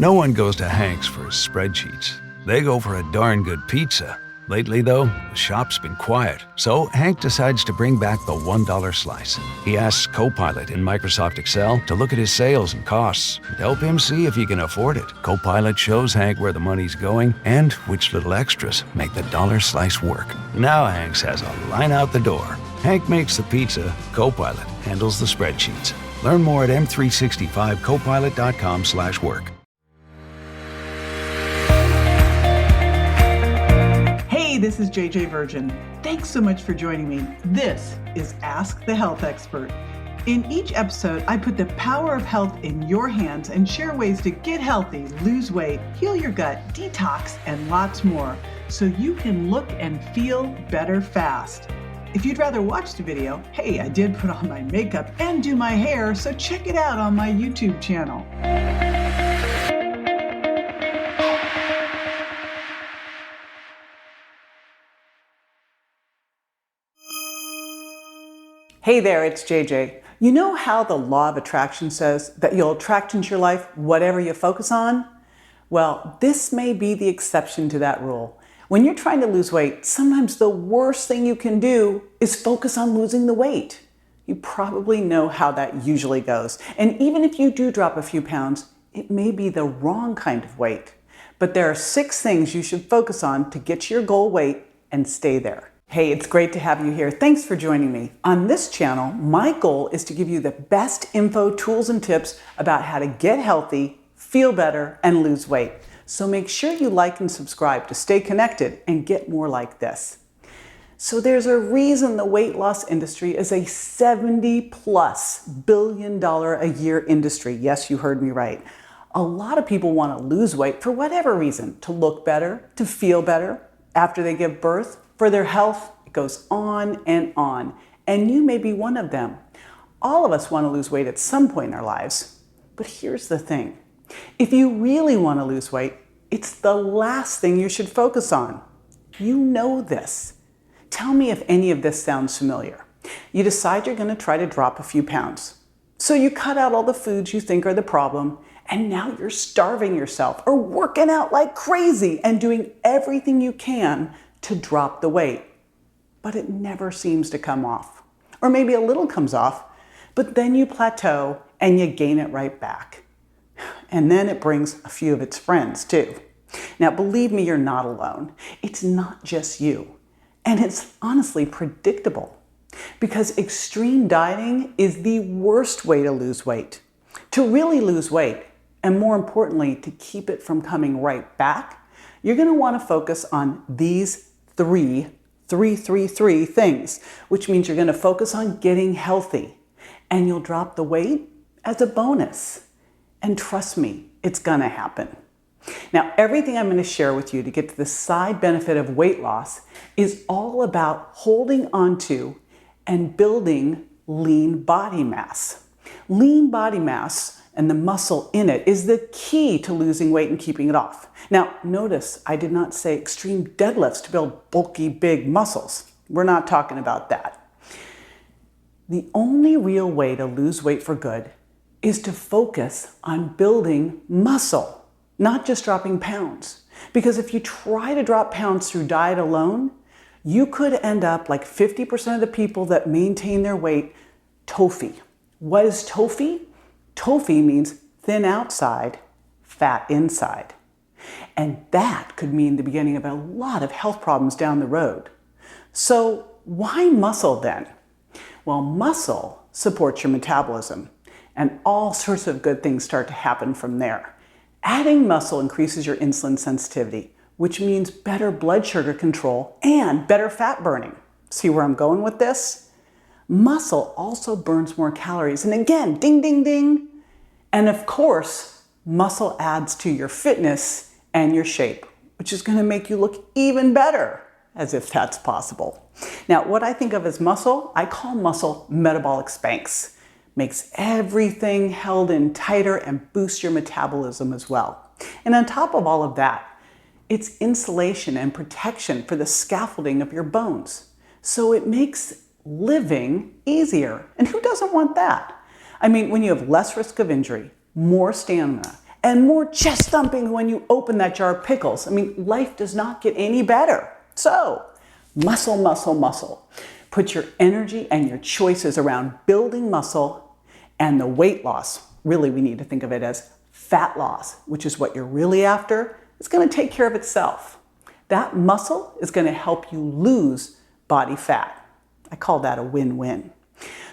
No one goes to Hank's for his spreadsheets. They go for a darn good pizza. Lately, though, the shop's been quiet, so Hank decides to bring back the $1 slice. He asks Copilot in Microsoft Excel to look at his sales and costs and help him see if he can afford it. Copilot shows Hank where the money's going and which little extras make the dollar slice work. Now Hank has a line out the door. Hank makes the pizza, Copilot handles the spreadsheets. Learn more at m365copilot.com/work. Hey, this is JJ Virgin. Thanks so much for joining me. This is Ask the Health Expert. In each episode, I put the power of health in your hands and share ways to get healthy, lose weight, heal your gut, detox, and lots more, so you can look and feel better fast. If you'd rather watch the video, hey, I did put on my makeup and do my hair, so check it out on my YouTube channel. Hey there, it's JJ. You know how the law of attraction says that you'll attract into your life whatever you focus on? Well, this may be the exception to that rule. When you're trying to lose weight, sometimes the worst thing you can do is focus on losing the weight. You probably know how that usually goes. And even if you do drop a few pounds, it may be the wrong kind of weight. But there are 6 things you should focus on to get to your goal weight and stay there. Hey, it's great to have you here. Thanks for joining me. On this channel, my goal is to give you the best info, tools, and tips about how to get healthy, feel better, and lose weight. So make sure you like and subscribe to stay connected and get more like this. So there's a reason the weight loss industry is a $70+ billion a year industry. Yes, you heard me right. A lot of people want to lose weight for whatever reason, to look better, to feel better after they give birth, for their health. It goes on, and you may be one of them. All of us want to lose weight at some point in our lives. But here's the thing. If you really want to lose weight, it's the last thing you should focus on. You know this. Tell me if any of this sounds familiar. You decide you're going to try to drop a few pounds. So you cut out all the foods you think are the problem, and now you're starving yourself or working out like crazy and doing everything you can to drop the weight. But it never seems to come off. Or maybe a little comes off, but then you plateau and you gain it right back. And then it brings a few of its friends too. Now, believe me, you're not alone. It's not just you. And it's honestly predictable, because extreme dieting is the worst way to lose weight. To really lose weight, and more importantly, to keep it from coming right back, you're going to want to focus on these three things, which means you're going to focus on getting healthy, and you'll drop the weight as a bonus. And trust me, it's going to happen. Now, everything I'm going to share with you to get to the side benefit of weight loss is all about holding onto and building lean body mass. Lean body mass and the muscle in it is the key to losing weight and keeping it off. Now, notice I did not say extreme deadlifts to build bulky, big muscles. We're not talking about that. The only real way to lose weight for good is to focus on building muscle, not just dropping pounds. Because if you try to drop pounds through diet alone, you could end up like 50% of the people that maintain their weight, TOFI. What is TOFI? TOFI means thin outside, fat inside. And that could mean the beginning of a lot of health problems down the road. So why muscle then? Well, muscle supports your metabolism, and all sorts of good things start to happen from there. Adding muscle increases your insulin sensitivity, which means better blood sugar control and better fat burning. See where I'm going with this? Muscle also burns more calories. And again, ding, ding, ding. And of course, muscle adds to your fitness and your shape, which is going to make you look even better, as if that's possible. Now, what I think of as muscle, I call muscle metabolic Spanx. Makes everything held in tighter and boosts your metabolism as well. And on top of all of that, it's insulation and protection for the scaffolding of your bones. So it makes living easier. And who doesn't want that? I mean, when you have less risk of injury, more stamina, and more chest thumping when you open that jar of pickles. I mean, life does not get any better. So, muscle, muscle, muscle. Put your energy and your choices around building muscle and the weight loss. Really, we need to think of it as fat loss, which is what you're really after. It's going to take care of itself. That muscle is going to help you lose body fat. I call that a win-win.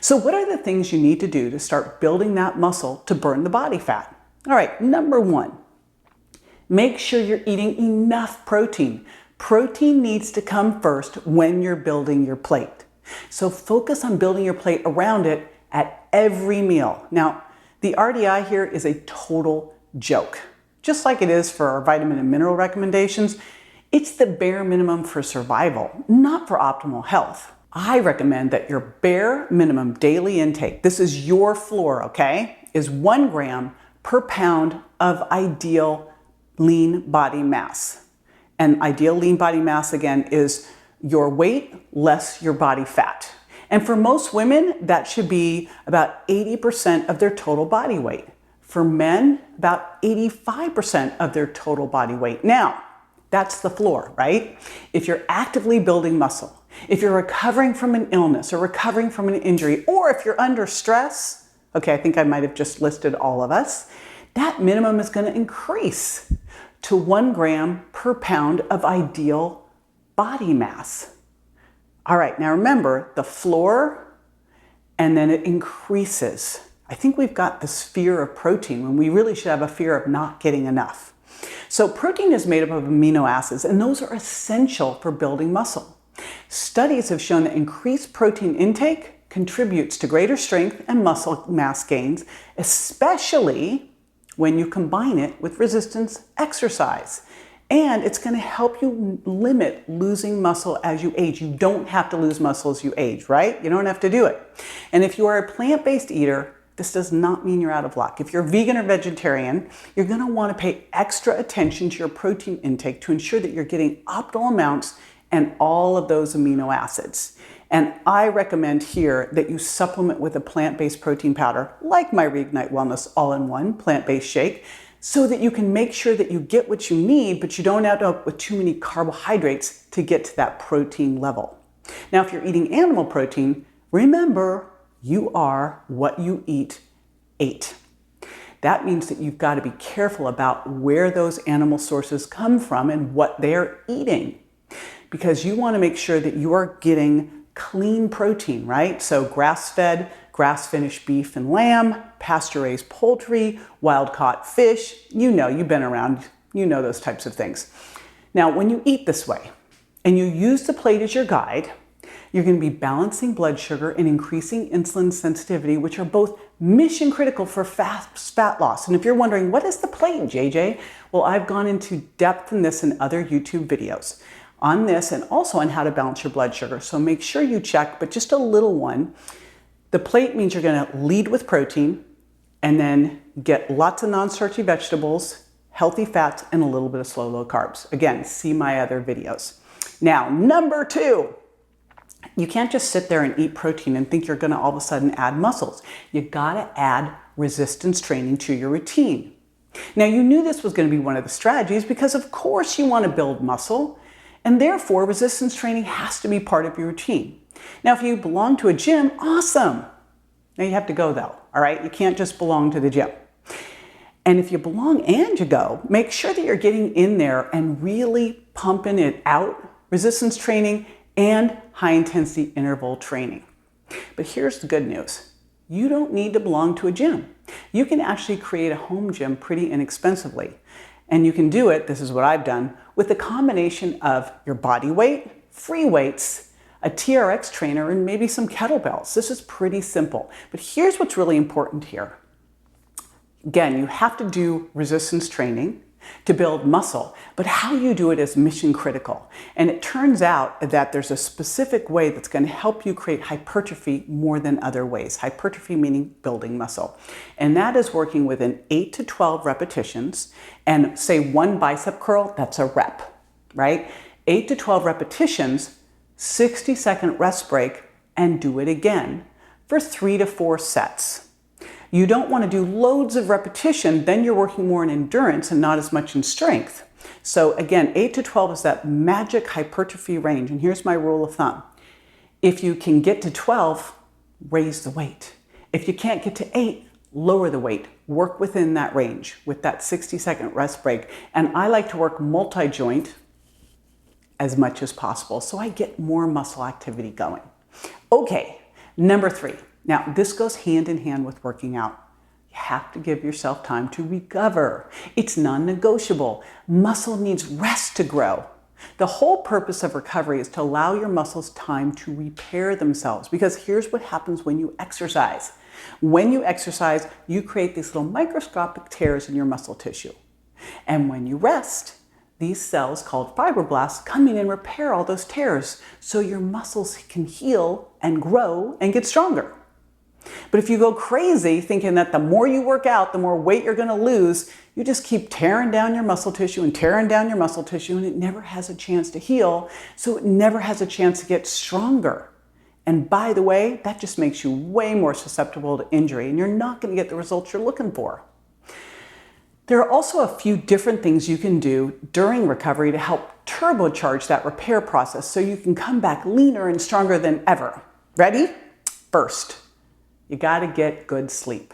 So what are the things you need to do to start building that muscle to burn the body fat? All right, number one, make sure you're eating enough protein. Protein needs to come first when you're building your plate. So focus on building your plate around it at every meal. Now, the RDI here is a total joke. Just like it is for our vitamin and mineral recommendations, it's the bare minimum for survival, not for optimal health. I recommend that your bare minimum daily intake, this is your floor, okay, is 1 gram per pound of ideal lean body mass. And ideal lean body mass, again, is your weight less your body fat. And for most women, that should be about 80% of their total body weight. For men, about 85% of their total body weight. Now, that's the floor, right? If you're actively building muscle, if you're recovering from an illness or recovering from an injury, or if you're under stress, okay, I think I might have just listed all of us, that minimum is going to increase to 1 gram per pound of ideal body mass. All right, now remember the floor, and then it increases. I think we've got this fear of protein when we really should have a fear of not getting enough. So protein is made up of amino acids, and those are essential for building muscle. Studies have shown that increased protein intake contributes to greater strength and muscle mass gains, especially when you combine it with resistance exercise. And it's going to help you limit losing muscle as you age. You don't have to lose muscle as you age, right? You don't have to do it. And if you are a plant-based eater, this does not mean you're out of luck. If you're vegan or vegetarian, you're going to want to pay extra attention to your protein intake to ensure that you're getting optimal amounts and all of those amino acids. And I recommend here that you supplement with a plant-based protein powder, like my Reignite Wellness All-in-One plant-based shake, so that you can make sure that you get what you need, but you don't end up with too many carbohydrates to get to that protein level. Now, if you're eating animal protein, remember, you are what you ate. That means that you've got to be careful about where those animal sources come from and what they're eating, because you want to make sure that you are getting clean protein, right? So grass-fed, grass-finished beef and lamb, pasture-raised poultry, wild-caught fish, you've been around, those types of things. Now, when you eat this way and you use the plate as your guide, you're going to be balancing blood sugar and increasing insulin sensitivity, which are both mission critical for fat loss. And if you're wondering, what is the plate, JJ? Well, I've gone into depth in this in other YouTube videos on this and also on how to balance your blood sugar. So make sure you check, but just a little one. The plate means you're going to lead with protein and then get lots of non-starchy vegetables, healthy fats, and a little bit of slow, low carbs. Again, see my other videos. Now, number 2, you can't just sit there and eat protein and think you're going to all of a sudden add muscles. You got to add resistance training to your routine. Now, you knew this was going to be one of the strategies because, of course, you want to build muscle, and therefore resistance training has to be part of your routine. Now, if you belong to a gym, awesome. Now you have to go though, all right? You can't just belong to the gym. And if you belong and you go, make sure that you're getting in there and really pumping it out, resistance training and high intensity interval training. But here's the good news. You don't need to belong to a gym. You can actually create a home gym pretty inexpensively. And you can do it, this is what I've done, with a combination of your body weight, free weights, a TRX trainer, and maybe some kettlebells. This is pretty simple. But here's what's really important here. Again, you have to do resistance training to build muscle, but how you do it is mission critical. And it turns out that there's a specific way that's going to help you create hypertrophy more than other ways. Hypertrophy meaning building muscle. And that is working within 8 to 12 repetitions. And say 1 bicep curl, that's a rep, right? 8 to 12 repetitions, 60-second rest break, and do it again for 3 to 4 sets. You don't want to do loads of repetition, then you're working more in endurance and not as much in strength. So again, 8 to 12 is that magic hypertrophy range. And here's my rule of thumb. If you can get to 12, raise the weight. If you can't get to 8, lower the weight. Work within that range with that 60-second rest break. And I like to work multi-joint as much as possible so I get more muscle activity going. Okay, number 3. Now, this goes hand in hand with working out. You have to give yourself time to recover. It's non-negotiable. Muscle needs rest to grow. The whole purpose of recovery is to allow your muscles time to repair themselves, because here's what happens when you exercise. When you exercise, you create these little microscopic tears in your muscle tissue. And when you rest, these cells called fibroblasts come in and repair all those tears so your muscles can heal and grow and get stronger. But if you go crazy thinking that the more you work out, the more weight you're going to lose, you just keep tearing down your muscle tissue and tearing down your muscle tissue, and it never has a chance to heal, so it never has a chance to get stronger. And by the way, that just makes you way more susceptible to injury, and you're not going to get the results you're looking for. There are also a few different things you can do during recovery to help turbocharge that repair process so you can come back leaner and stronger than ever. Ready? First, you got to get good sleep.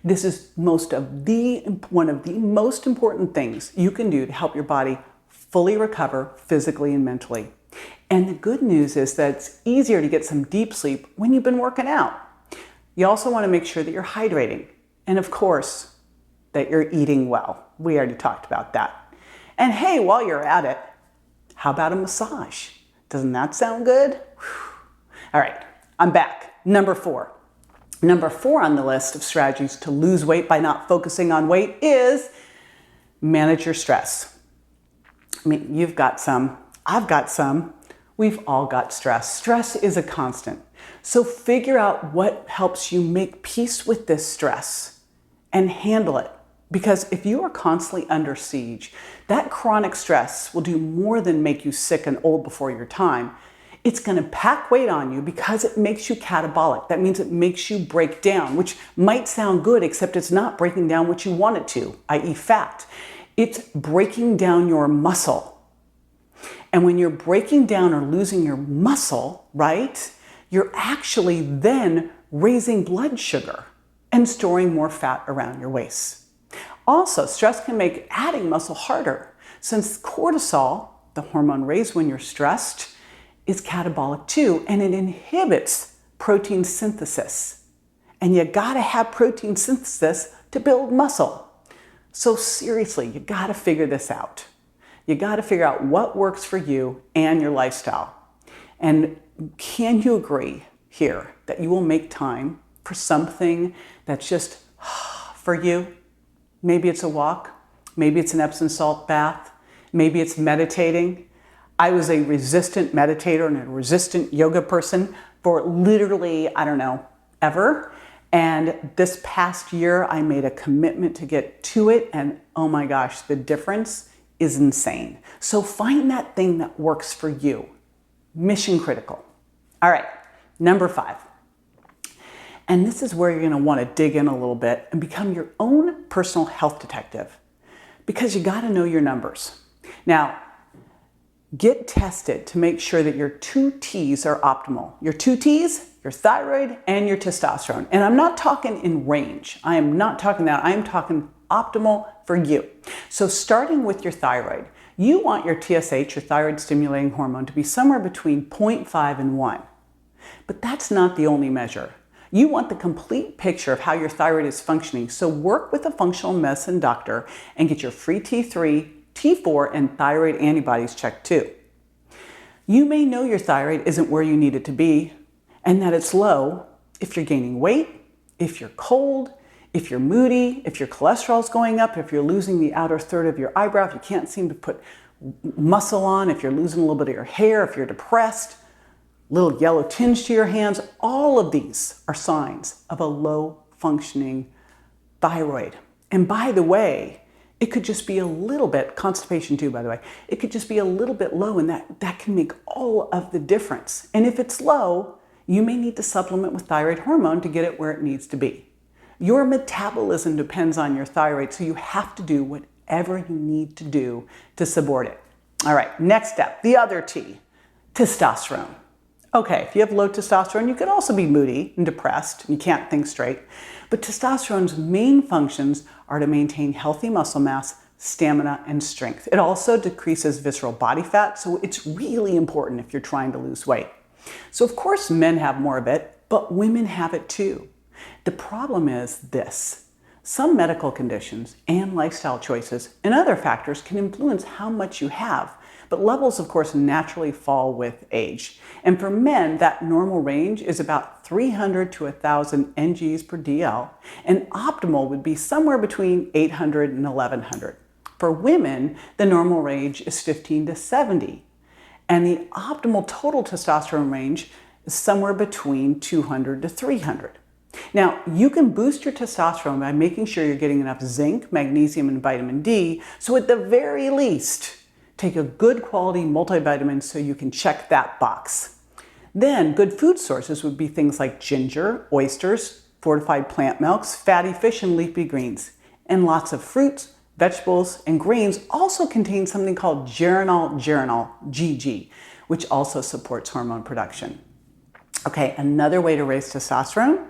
This is one of the most important things you can do to help your body fully recover physically and mentally. And the good news is that it's easier to get some deep sleep when you've been working out. You also want to make sure that you're hydrating. And of course, that you're eating well. We already talked about that. And hey, while you're at it, how about a massage? Doesn't that sound good? Whew. All right, I'm back. Number 4. Number 4 on the list of strategies to lose weight by not focusing on weight is manage your stress. I mean, you've got some, I've got some, we've all got stress. Stress is a constant. So figure out what helps you make peace with this stress and handle it. Because if you are constantly under siege, that chronic stress will do more than make you sick and old before your time. It's going to pack weight on you because it makes you catabolic. That means it makes you break down, which might sound good, except it's not breaking down what you want it to, i.e. fat. It's breaking down your muscle. And when you're breaking down or losing your muscle, right, you're actually then raising blood sugar and storing more fat around your waist. Also, stress can make adding muscle harder, since cortisol, the hormone raised when you're stressed, is catabolic too, and it inhibits protein synthesis. And you gotta have protein synthesis to build muscle. So seriously, you gotta figure this out. You gotta figure out what works for you and your lifestyle. And can you agree here that you will make time for something that's just for you? Maybe it's a walk, maybe it's an Epsom salt bath, maybe it's meditating. I was a resistant meditator and a resistant yoga person for literally, I don't know, ever. And this past year, I made a commitment to get to it. And oh my gosh, the difference is insane. So find that thing that works for you. Mission critical. All right, number 5. And this is where you're going to want to dig in a little bit and become your own personal health detective, because you got to know your numbers. Now, get tested to make sure that your 2 T's are optimal. Your 2 T's, your thyroid and your testosterone. And I'm not talking in range. I am not talking that. I am talking optimal for you. So starting with your thyroid, you want your TSH, your thyroid stimulating hormone, to be somewhere between 0.5 and 1. But that's not the only measure. You want the complete picture of how your thyroid is functioning. So work with a functional medicine doctor and get your free T3, T4, and thyroid antibodies checked too. You may know your thyroid isn't where you need it to be, and that it's low if you're gaining weight, if you're cold, if you're moody, if your cholesterol's going up, if you're losing the outer third of your eyebrow, if you can't seem to put muscle on, if you're losing a little bit of your hair, if you're depressed, little yellow tinge to your hands. All of these are signs of a low functioning thyroid. And by the way, it could just be a little bit, constipation too, by the way, it could just be a little bit low, and that can make all of the difference. And if it's low, you may need to supplement with thyroid hormone to get it where it needs to be. Your metabolism depends on your thyroid, so you have to do whatever you need to do to support it. All right, next step, the other T, testosterone. Okay, if you have low testosterone, you could also be moody and depressed, and you can't think straight. But testosterone's main functions are to maintain healthy muscle mass, stamina, and strength. It also decreases visceral body fat, so it's really important if you're trying to lose weight. So of course men have more of it, but women have it too. The problem is this. Some medical conditions and lifestyle choices and other factors can influence how much you have, but levels of course naturally fall with age. And for men, that normal range is about 300 to 1,000 NGs per DL, and optimal would be somewhere between 800 and 1,100. For women, the normal range is 15 to 70, and the optimal total testosterone range is somewhere between 200 to 300. Now, you can boost your testosterone by making sure you're getting enough zinc, magnesium, and vitamin D, so at the very least, take a good quality multivitamin so you can check that box. Then, good food sources would be things like ginger, oysters, fortified plant milks, fatty fish, and leafy greens. And lots of fruits, vegetables, and grains also contain something called geranyl, GG, which also supports hormone production. Okay, another way to raise testosterone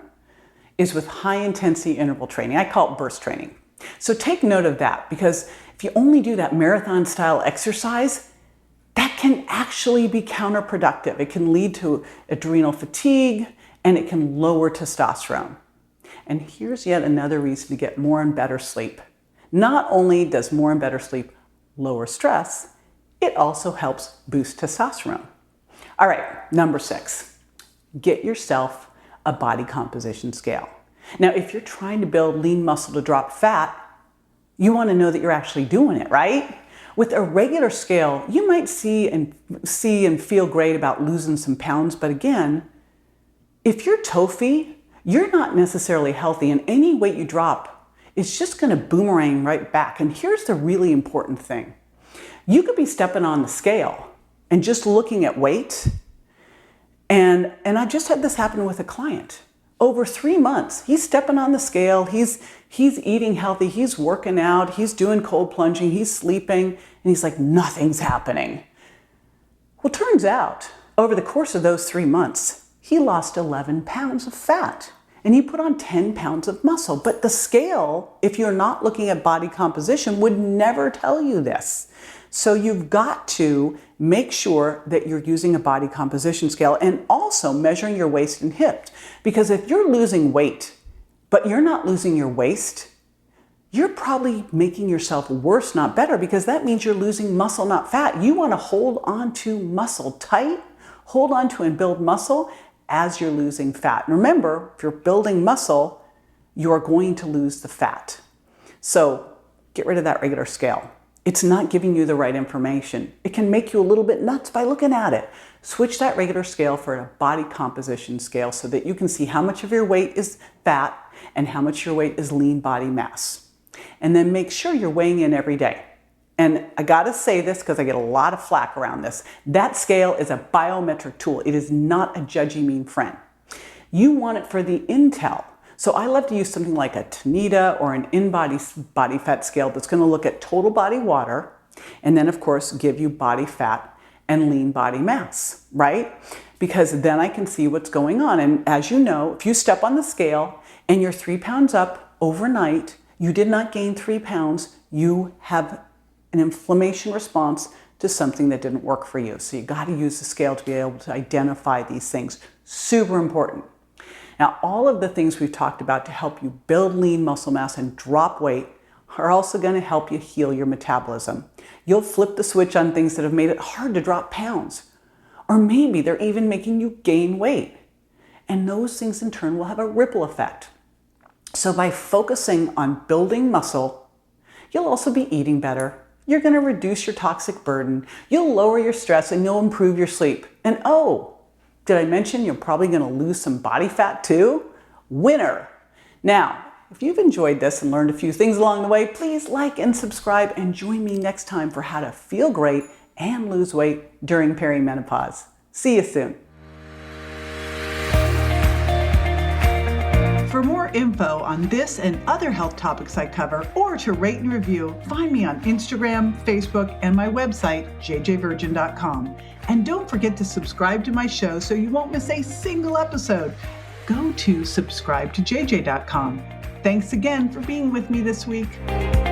is with high-intensity interval training. I call it burst training. So take note of that, because if you only do that marathon-style exercise, that can actually be counterproductive. It can lead to adrenal fatigue, and it can lower testosterone. And here's yet another reason to get more and better sleep. Not only does more and better sleep lower stress, it also helps boost testosterone. All right, number 6, get yourself a body composition scale. Now, if you're trying to build lean muscle to drop fat, you want to know that you're actually doing it, right? With a regular scale, you might see and feel great about losing some pounds, but again, if you're TOFI, you're not necessarily healthy, and any weight you drop is just going to boomerang right back. And here's the really important thing. You could be stepping on the scale and just looking at weight, and I just had this happen with a client. Over 3 months, he's stepping on the scale, he's eating healthy, he's working out, he's doing cold plunging, he's sleeping, and he's like, nothing's happening. Well, turns out, over the course of those 3 months, he lost 11 pounds of fat, and he put on 10 pounds of muscle. But the scale, if you're not looking at body composition, would never tell you this. So you've got to make sure that you're using a body composition scale and also measuring your waist and hip. Because if you're losing weight, but you're not losing your waist, you're probably making yourself worse, not better, because that means you're losing muscle, not fat. You want to hold on to muscle tight, hold on to and build muscle as you're losing fat. And remember, if you're building muscle, you're going to lose the fat. So get rid of that regular scale. It's not giving you the right information. It can make you a little bit nuts by looking at it. Switch that regular scale for a body composition scale so that you can see how much of your weight is fat and how much your weight is lean body mass. And then make sure you're weighing in every day. And I gotta say this because I get a lot of flack around this. That scale is a biometric tool. It is not a judgy mean friend. You want it for the intel. So I love to use something like a Tanita or an in-body body fat scale that's going to look at total body water and then, of course, give you body fat and lean body mass, right? Because then I can see what's going on. And as you know, if you step on the scale and you're 3 pounds up overnight, you did not gain 3 pounds, you have an inflammation response to something that didn't work for you. So you got to use the scale to be able to identify these things. Super important. Now, all of the things we've talked about to help you build lean muscle mass and drop weight are also going to help you heal your metabolism. You'll flip the switch on things that have made it hard to drop pounds. Or maybe they're even making you gain weight. And those things in turn will have a ripple effect. So by focusing on building muscle, you'll also be eating better. You're going to reduce your toxic burden. You'll lower your stress and you'll improve your sleep. And oh, did I mention you're probably going to lose some body fat too? Winner! Now, if you've enjoyed this and learned a few things along the way, please like and subscribe and join me next time for how to feel great and lose weight during perimenopause. See you soon. For more info on this and other health topics I cover, or to rate and review, find me on Instagram, Facebook, and my website, jjvirgin.com. And don't forget to subscribe to my show so you won't miss a single episode. Go to subscribetojj.com. Thanks again for being with me this week.